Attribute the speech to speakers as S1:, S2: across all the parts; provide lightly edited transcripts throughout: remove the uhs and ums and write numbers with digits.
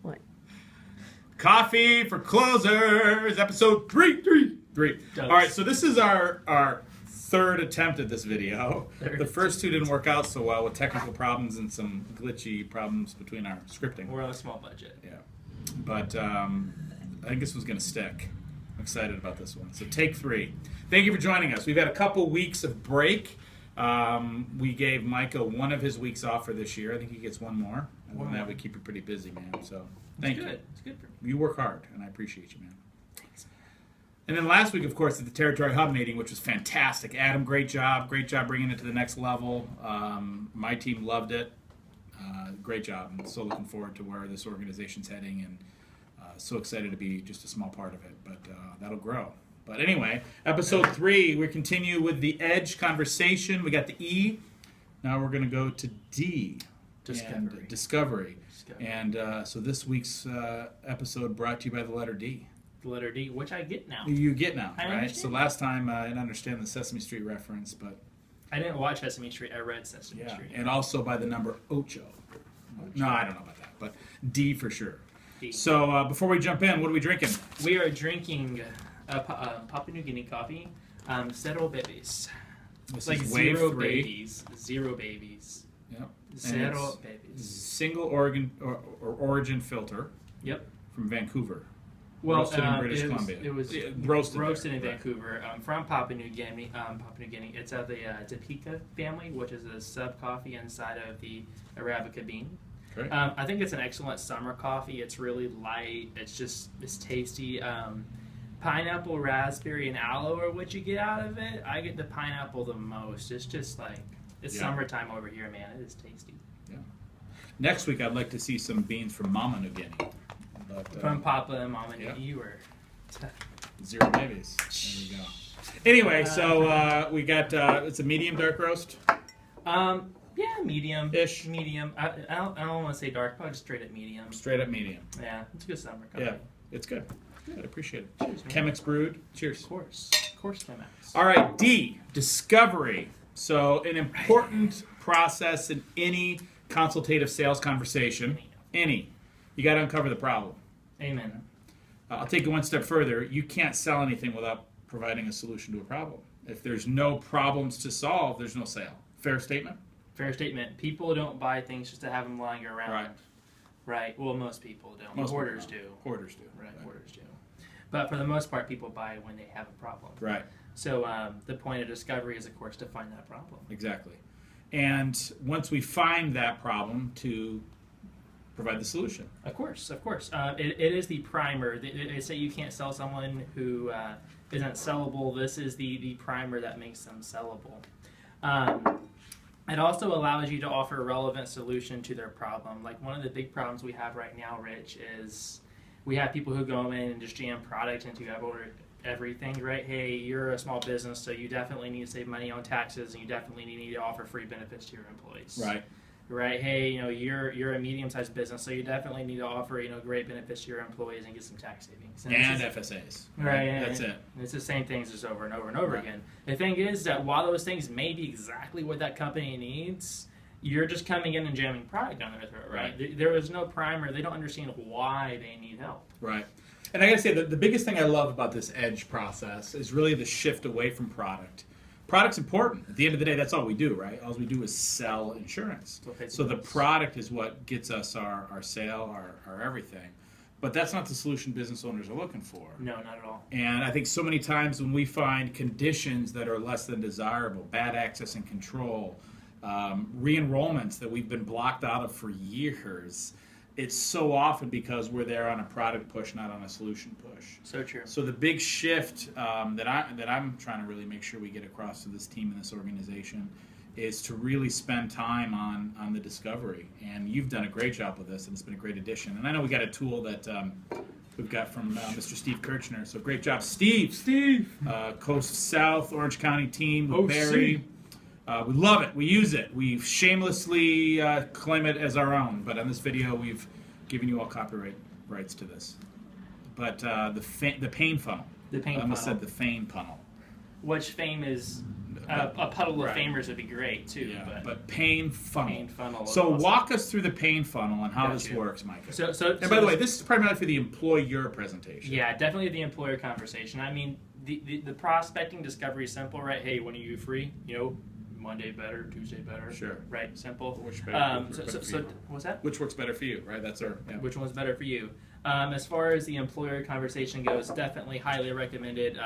S1: What?
S2: Coffee for Closers, episode 3. All right, so this is our third attempt at this video. The first two didn't work out so well with technical problems and some glitchy problems between our scripting.
S3: We're on a small budget.
S2: Yeah, but I think this one's going to stick. I'm excited about this one. So take 3. Thank you for joining us. We've had a couple weeks of break. We gave Micah one of his weeks off for this year. I think he gets one more. Other than that, we keep you pretty busy, man. So thank you.
S3: It's good for me.
S2: You work hard, and I appreciate you, man. Thanks. And then last week, of course, at the Territory Hub meeting, which was fantastic. Adam, great job. Great job bringing it to the next level. My team loved it. Great job. I'm so looking forward to where this organization's heading, and so excited to be just a small part of it. But that'll grow. But anyway, episode 3, we continue with the Edge conversation. We got the E. Now we're going to go to D. Discovery. And so this week's episode brought to you by the letter D.
S3: The letter D, which I get now.
S2: You get now,
S3: I
S2: right?
S3: understand.
S2: So last time I didn't understand the Sesame Street reference, but...
S3: I didn't watch Sesame Street. I read Sesame Street.
S2: And also by the number Ocho. No, I don't know about that, but D for sure.
S3: D.
S2: So before we jump in, what are we drinking?
S3: We are drinking Papua New Guinea coffee, Zero Babies.
S2: This
S3: Like
S2: is Wave 3.
S3: babies. Zero babies.
S2: Yep.
S3: Zero babies.
S2: Single origin filter.
S3: Yep.
S2: From Vancouver.
S3: Well,
S2: roasted in British Columbia.
S3: It was roasted in Vancouver from Papua New Guinea. It's of the Topeka family, which is a sub coffee inside of the Arabica bean.
S2: Great.
S3: I think it's an excellent summer coffee. It's really light. It's tasty. Pineapple, raspberry, and aloe are what you get out of it. I get the pineapple the most. It's just like summertime over here, man. It is tasty.
S2: Yeah. Next week, I'd like to see some beans from Mama New Guinea. But,
S3: from Papa and Mama New
S2: yeah.
S3: You were
S2: Zero babies. There we go. Anyway, so we got it's a medium dark roast.
S3: Yeah, medium-ish. Medium. I don't want to say dark, probably just straight up medium.
S2: Straight up medium.
S3: Yeah, it's a good summer coffee.
S2: Yeah, it's good. I appreciate it.
S3: Cheers, man.
S2: Chemex brewed. Cheers.
S3: Of course Chemex.
S2: All right, D, discovery. So an important process in any consultative sales conversation, you got to uncover the problem.
S3: Amen.
S2: I'll take it one step further. You can't sell anything without providing a solution to a problem. If there's no problems to solve, there's no sale. Fair statement?
S3: Fair statement. People don't buy things just to have them lying around. Right. Well, most people don't. Hoarders do.
S2: Hoarders do.
S3: Right. Hoarders do. But for the most part, people buy when they have a problem.
S2: Right.
S3: So the point of discovery is, of course, to find that problem.
S2: Exactly. And once we find that problem, to provide the solution.
S3: Of course. It is the primer. They say you can't sell someone who isn't sellable. This is the primer that makes them sellable. It also allows you to offer a relevant solution to their problem. Like one of the big problems we have right now, Rich, is we have people who go in and just jam product into everything, right? Hey, you're a small business, so you definitely need to save money on taxes, and you definitely need to offer free benefits to your employees. Right. Hey, you're a medium-sized business, so you definitely need to offer great benefits to your employees and get some tax savings.
S2: And FSAs.
S3: Right.
S2: That's it.
S3: It's the same things just over and over and over again. The thing is that while those things may be exactly what that company needs, you're just coming in and jamming product down their throat, right? There is no primer. They don't understand why they need help.
S2: Right. And I got to say, the biggest thing I love about this Edge process is really the shift away from product. Product's important. At the end of the day, that's all we do, right? All we do is sell insurance. So the product is what gets us our sale, our everything. But that's not the solution business owners are looking for.
S3: No, not at all.
S2: And I think so many times when we find conditions that are less than desirable, bad access and control, re-enrollments that we've been blocked out of for years, it's so often because we're there on a product push, not on a solution push.
S3: So true.
S2: So the big shift that I'm trying to really make sure we get across to this team and this organization is to really spend time on the discovery. And you've done a great job with this, and it's been a great addition. And I know we got a tool that we've got from Mr. Steve Kirchner. So great job, Steve! Coast South, Orange County team with Barry. We love it. We use it. We shamelessly claim it as our own. But on this video, we've given you all copyright rights to this. But the pain funnel.
S3: The pain funnel.
S2: I almost said the fame funnel.
S3: Which fame is A puddle of
S2: right.
S3: famers would be great too.
S2: Yeah, but pain funnel.
S3: Pain funnel is
S2: So
S3: awesome.
S2: walk us through the pain funnel and how this
S3: Gotcha.
S2: works, Micah.
S3: So
S2: by the way, this is primarily for the employer presentation.
S3: Yeah, definitely the employer conversation. I mean, the prospecting discovery is simple, right? Hey, when are you free? Monday better, Tuesday better.
S2: Sure.
S3: Right, simple.
S2: Which better,
S3: So what's that?
S2: which works better for you, right? That's our. Yeah.
S3: Which one's better for you? As far as the employer conversation goes, definitely highly recommended.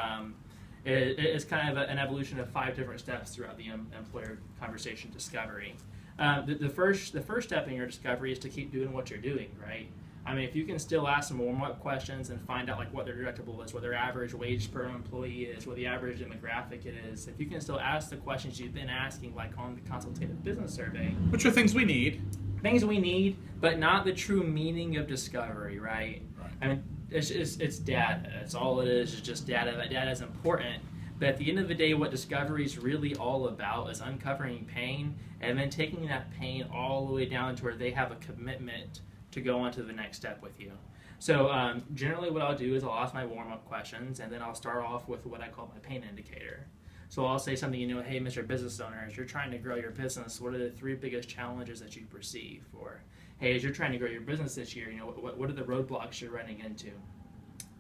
S3: It's kind of an evolution of 5 different steps throughout the employer conversation discovery. The first step in your discovery is to keep doing what you're doing, right? I mean, if you can still ask some warm-up questions and find out like what their deductible is, what their average wage per employee is, what the average demographic it is, if you can still ask the questions you've been asking, like on the consultative business survey,
S2: Which are things we need.
S3: things we need, but not the true meaning of discovery, right?
S2: Right.
S3: I mean, it's data. It's all it is just data. That data is important. But at the end of the day, what discovery is really all about is uncovering pain and then taking that pain all the way down to where they have a commitment to go on to the next step with you. So generally what I'll do is I'll ask my warm-up questions, and then I'll start off with what I call my pain indicator. So I'll say something, hey, Mr. Business Owner, as you're trying to grow your business, what are the 3 biggest challenges that you perceive? Or, hey, as you're trying to grow your business this year, what are the roadblocks you're running into?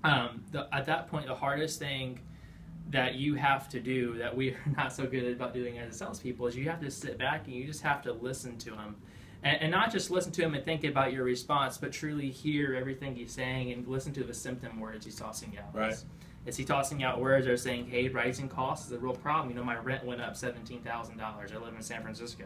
S3: At that point, the hardest thing that you have to do, that we are not so good about doing as salespeople, is you have to sit back and you just have to listen to them. And not just listen to him and think about your response, but truly hear everything he's saying and listen to the symptom words he's tossing out.
S2: Right.
S3: Is he tossing out words that are saying, hey, rising costs is a real problem. My rent went up $17,000. I live in San Francisco.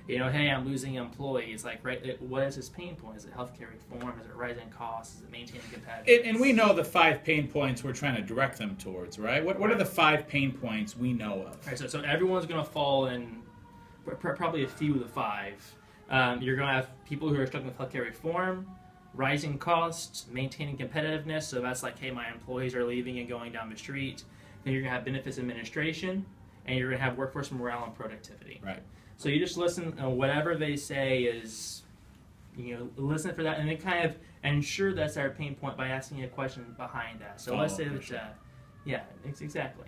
S3: Hey, I'm losing employees. Like, right, what is his pain point? Is it healthcare reform? Is it rising costs? Is it maintaining competitiveness?
S2: And we know the 5 pain points we're trying to direct them towards, right? What are the 5 pain points we know of?
S3: Right, so everyone's going to fall in probably a few of the 5. You're going to have people who are struggling with healthcare reform, rising costs, maintaining competitiveness. So that's like, hey, my employees are leaving and going down the street. Then you're going to have benefits administration, and you're going to have workforce morale and productivity.
S2: Right.
S3: So you just listen, whatever they say is, listen for that, and then kind of ensure that's our pain point by asking a question behind that. So let's say that,
S2: sure.
S3: Yeah, exactly.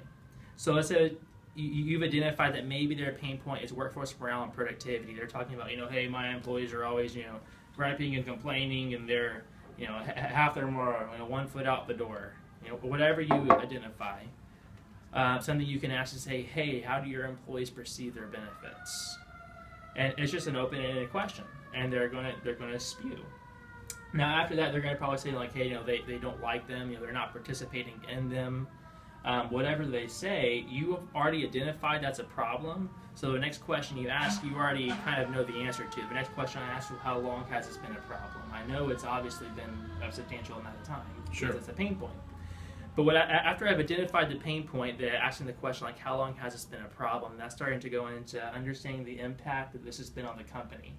S3: So let's say you've identified that maybe their pain point is workforce morale and productivity. They're talking about, hey, my employees are always, griping and complaining, and they're, half their more, 1 foot out the door. Whatever you identify. Something you can ask to say, hey, how do your employees perceive their benefits? And it's just an open-ended question, and they're gonna spew. Now after that, they're gonna probably say like, hey, they don't like them, they're not participating in them. Whatever they say, you have already identified that's a problem. So the next question you ask, you already kind of know the answer to. The next question I ask you, how long has this been a problem? I know it's obviously been a substantial amount of time.
S2: Sure.
S3: Because it's a pain point. But after I've identified the pain point, they're asking the question like, how long has this been a problem? That's starting to go into understanding the impact that this has been on the company.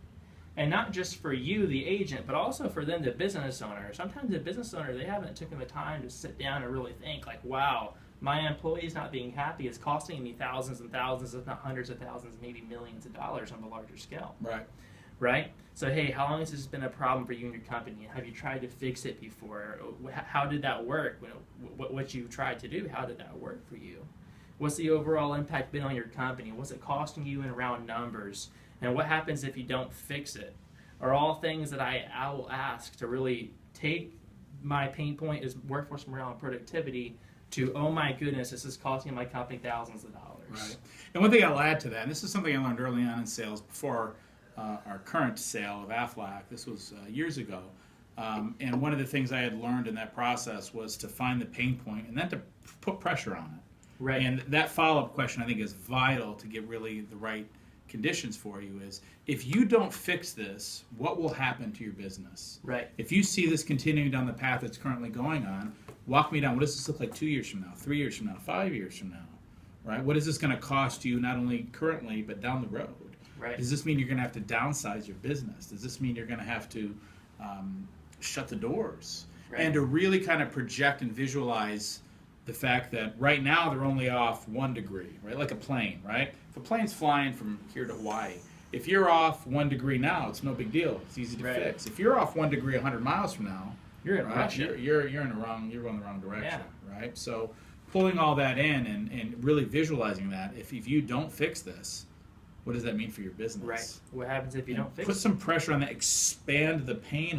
S3: And not just for you, the agent, but also for them, the business owner. Sometimes the business owner, they haven't taken the time to sit down and really think like, wow, my employees not being happy is costing me thousands and thousands, if not hundreds of thousands, maybe millions of dollars on the larger scale. Right? So, hey, how long has this been a problem for you and your company? Have you tried to fix it before? How did that work? What you tried to do, how did that work for you? What's the overall impact been on your company? What's it costing you in round numbers? And what happens if you don't fix it? Are all things that I will ask to really take my pain point is workforce morale and productivity to, oh my goodness, this is costing my company thousands of dollars.
S2: Right. And one thing I'll add to that, and this is something I learned early on in sales before our current sale of Aflac. This was years ago. And one of the things I had learned in that process was to find the pain point and then to put pressure on it.
S3: Right.
S2: And that follow-up question I think is vital to get really the right conditions for you is, if you don't fix this, what will happen to your business?
S3: Right.
S2: If you see this continuing down the path it's currently going on, walk me down. What does this look like 2 years from now, 3 years from now, 5 years from now? Right? What is this going to cost you not only currently but down the road?
S3: Right.
S2: Does this mean you're going to have to downsize your business? Does this mean you're going to have to shut the doors?
S3: Right.
S2: And to really kind of project and visualize the fact that right now they're only off 1 degree, right? Like a plane, right? If a plane's flying from here to Hawaii, if you're off 1 degree now, it's no big deal. It's easy to fix. If you're off 1 degree 100 miles from now,
S3: you're in
S2: right,
S3: Russia.
S2: You're going the wrong direction, right? So pulling all that in and really visualizing that, if you don't fix this, what does that mean for your business?
S3: Right. What happens if you don't fix
S2: Put
S3: it?
S2: some pressure on that, expand the pain